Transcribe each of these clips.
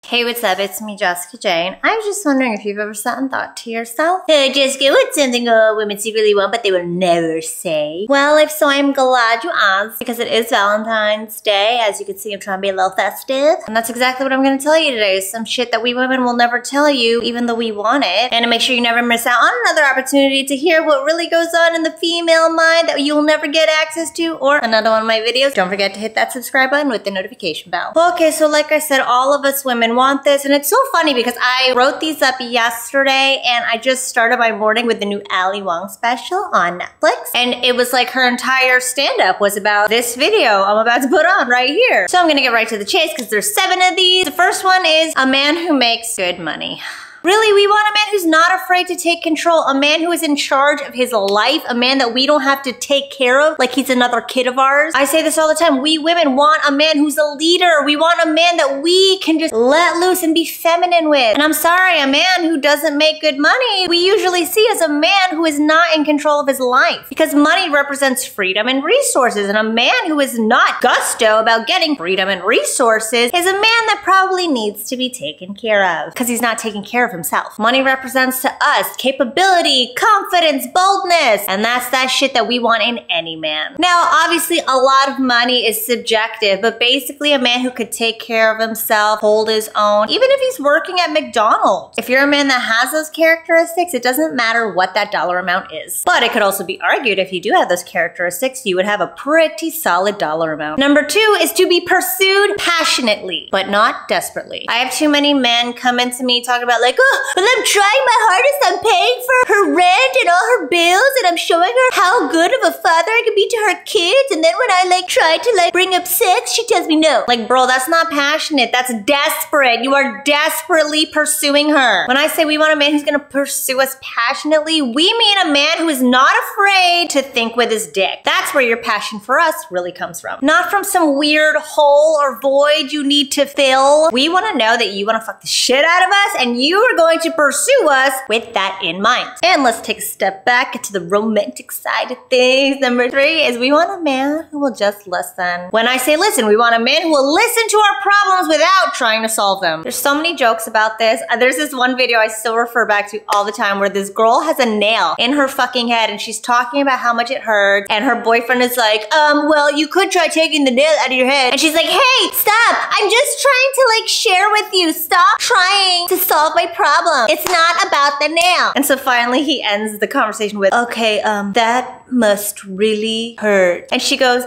Hey, what's up? It's me, Jessica Jane. I was just wondering if you've ever sat and thought to yourself, hey, Jessica, what's something women secretly want but they will never say? Well, if so, I'm glad you asked because it is Valentine's Day. As you can see, I'm trying to be a little festive. And that's exactly what I'm going to tell you today. Some shit that we women will never tell you, even though we want it. And to make sure you never miss out on another opportunity to hear what really goes on in the female mind that you'll never get access to, or another one of my videos, don't forget to hit that subscribe button with the notification bell. Okay, so like I said, all of us women want this, and it's so funny because I wrote these up yesterday and I just started my morning with the new Ali Wong special on Netflix, and it was like her entire stand-up was about this video I'm about to put on right here. So I'm gonna get right to the chase because there's 7 of these. The first one is a man who makes good money. Really, we want a man who's not afraid to take control, a man who is in charge of his life, a man that we don't have to take care of like he's another kid of ours. I say this all the time, we women want a man who's a leader. We want a man that we can just let loose and be feminine with. And I'm sorry, a man who doesn't make good money, we usually see as a man who is not in control of his life, because money represents freedom and resources, and a man who is not gusto about getting freedom and resources is a man that probably needs to be taken care of, because he's not taking care of himself. Money represents to us capability, confidence, boldness, and that's that shit that we want in any man. Now, obviously, a lot of money is subjective, but basically a man who could take care of himself, hold his own, even if he's working at McDonald's. If you're a man that has those characteristics, it doesn't matter what that dollar amount is. But it could also be argued if you do have those characteristics, you would have a pretty solid dollar amount. Number 2 is to be pursued passionately, but not desperately. I have too many men come into me talking about like, oh, well, I'm trying my hardest. I'm paying for her rent and all her bills, and I'm showing her how good of a father I can be to her kids. And then when I try to bring up sex, she tells me no. Like, bro, that's not passionate. That's desperate. You are desperately pursuing her. When I say we want a man who's gonna pursue us passionately, we mean a man who is not afraid to think with his dick. That's where your passion for us really comes from. Not from some weird hole or void you need to fill. We want to know that you want to fuck the shit out of us, and you are going to pursue us with that in mind. And let's take a step back into the romantic side of things. Number 3 is we want a man who will just listen. When I say listen, we want a man who will listen to our problems without trying to solve them. There's so many jokes about this. There's this one video I still refer back to all the time where this girl has a nail in her fucking head and she's talking about how much it hurt, and her boyfriend is like, well, you could try taking the nail out of your head. And she's like, hey, stop. I'm just trying to share with you. Stop trying to solve my problem. It's not about the nail. And so finally he ends the conversation with, okay, that must really hurt. And she goes,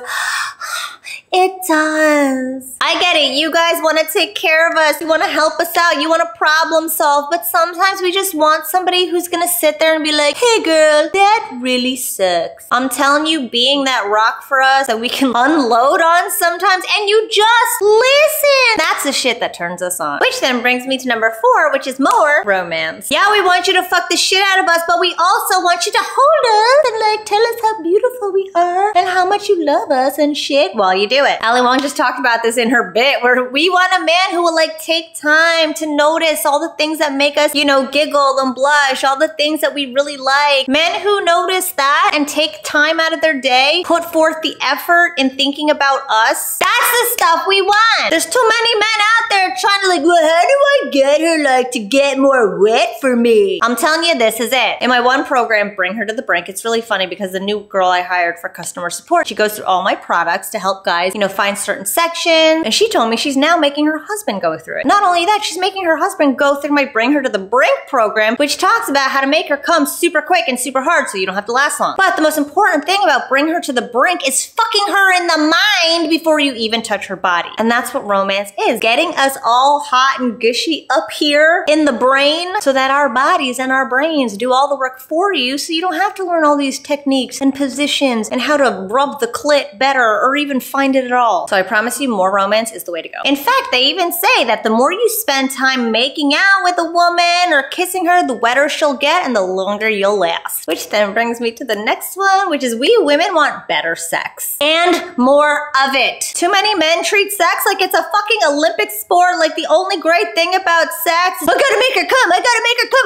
it does. I get it. You guys want to take care of us. You want to help us out. You want to problem solve. But sometimes we just want somebody who's going to sit there and be like, hey girl, that really sucks. I'm telling you, being that rock for us that we can unload on sometimes, and you just listen. That's the shit that turns us on. Which then brings me to number 4, which is more romance. Yeah, we want you to fuck the shit out of us, but we also want you to hold us and tell us how beautiful we are and how much you love us and shit while you do it. Ali Wong just talked about this in her bit where we want a man who will take time to notice all the things that make us, giggle and blush, all the things that we really like. Men who notice that and take time out of their day, put forth the effort in thinking about us. That's the stuff we want. There's too many men out there trying to well, how do I get her to get more wet for me? I'm telling you, this is it. In my one program, Bring Her to the Brink, it's really funny because the new girl I hired for customer support, she goes through all my products to help guys find certain sections, and she told me she's now making her husband go through it. Not only that, she's making her husband go through my Bring Her to the Brink program, which talks about how to make her come super quick and super hard so you don't have to last long. But the most important thing about Bring Her to the Brink is fucking her in the mind before you even touch her body. And that's what romance is. Getting us all hot and gushy up here in the brain so that our bodies and our brains do all the work for you so you don't have to learn all these techniques and positions and how to rub the clit better or even find it at all. So I promise you, more romance is the way to go. In fact, they even say that the more you spend time making out with a woman or kissing her, the wetter she'll get and the longer you'll last. Which then brings me to the next one, which is we women want better sex. And more of it. Too many men treat sex like it's a fucking Olympic sport, like the only great thing about about sex. I gotta make her come,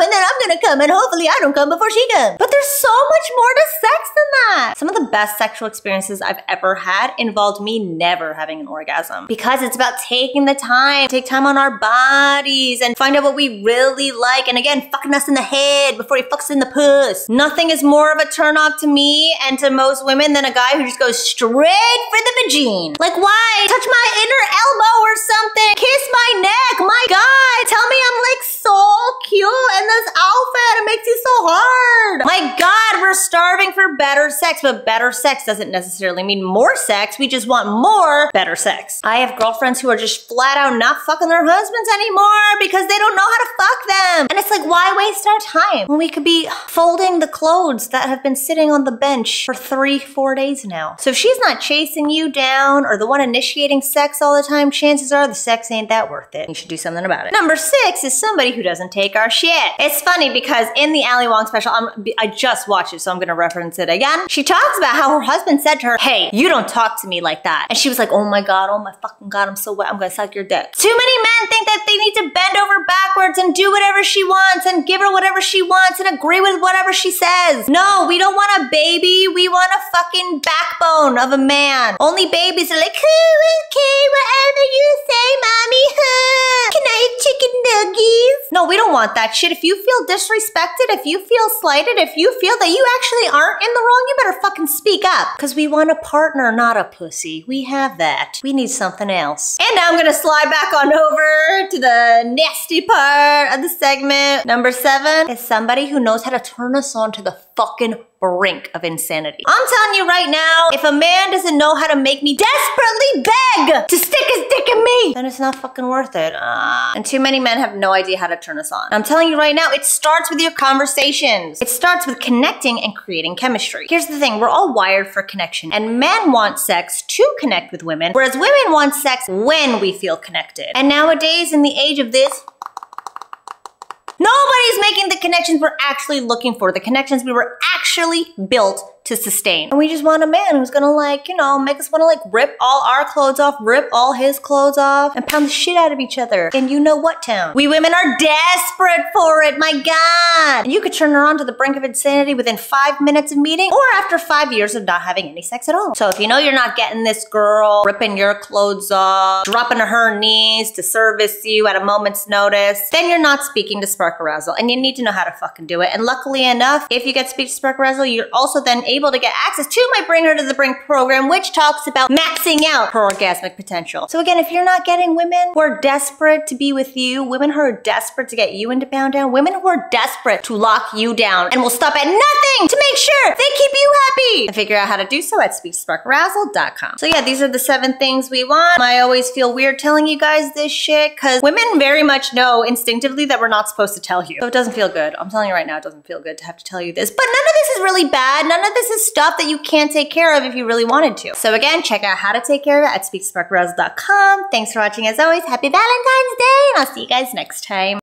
and then I'm gonna come, and hopefully I don't come before she comes. But there's so much more to sex than that. Some of the best sexual experiences I've ever had involved me never having an orgasm. Because it's about taking the time, take time on our bodies, and find out what we really like, and again, fucking us in the head before he fucks in the puss. Nothing is more of a turn off to me and to most women than a guy who just goes straight for the vagine. Like, why? Touch my inner elbow or something. Kiss my neck. My God, tell me I'm like so cute in this outfit. It makes you so hard. My God, we're starving for better sex, but better sex doesn't necessarily mean more sex. We just want more better sex. I have girlfriends who are just flat out not fucking their husbands anymore because they don't know how to fuck them. And it's like, why waste our time when we could be folding the clothes that have been sitting on the bench for 3-4 days now? So if she's not chasing you down or the one initiating sex all the time, chances are the sex ain't that worth it. You should do something about it. Number 6 is somebody who doesn't take our shit. It's funny because in the Ali Wong special, I just watched it, so I'm gonna reference it again. She talks about how her husband said to her, hey, you don't talk to me like that. And she was like, oh my fucking God, I'm so wet, I'm gonna suck your dick. Too many men think that they need to bend over backwards and do whatever she wants and give her whatever she wants and agree with whatever she says. No, we don't want a baby, we want a fucking backbone of a man. Only babies are like, okay, whatever you say, mommy, can I have chicken nuggies? No, we don't want that shit. If you feel disrespected, if you feel slighted, if you feel that you actually aren't in the wrong, you better fucking speak up. Because we want a partner, not a pussy. We have that. We need something else. And now I'm gonna slide back on over to the nasty part of the segment. Number 7 is somebody who knows how to turn us on to the fucking brink of insanity. I'm telling you right now, if a man doesn't know how to make me desperately beg to stick his dick in me, then it's not fucking worth it. And too many men have no idea how to turn us on. I'm telling you right now, it starts with your conversations. It starts with connecting and creating chemistry. Here's the thing, we're all wired for connection, and men want sex to connect with women, whereas women want sex when we feel connected. And nowadays, in the age of this, nobody's making the connections we're actually looking for, the connections we were actually built to sustain. And we just want a man who's gonna like, you know, make us wanna like rip all our clothes off, rip all his clothes off, and pound the shit out of each other in you know what town. We women are desperate for it, my God. And you could turn her on to the brink of insanity within 5 minutes of meeting or after 5 years of not having any sex at all. So if you know you're not getting this girl ripping your clothes off, dropping to her knees to service you at a moment's notice, then you're not speaking to spark arousal, and you need to know how to fucking do it. And luckily enough, if you get speech to spark arousal, you're also then able to get access to my Bring Her to the Brink program, which talks about maxing out her orgasmic potential. So again, if you're not getting women who are desperate to be with you, women who are desperate to get you into bound down, women who are desperate to lock you down and will stop at nothing to make sure they keep you happy, and figure out how to do so at speechsparkarousal.com. So yeah, these are the 7 things we want. I always feel weird telling you guys this shit because women very much know instinctively that we're not supposed to tell you. So it doesn't feel good. I'm telling you right now, it doesn't feel good to have to tell you this, but none of this is really bad. None of this is stuff that you can't take care of if you really wanted to. So again, check out how to take care of it at speechsparkarousal.com. Thanks for watching as always. Happy Valentine's Day, and I'll see you guys next time.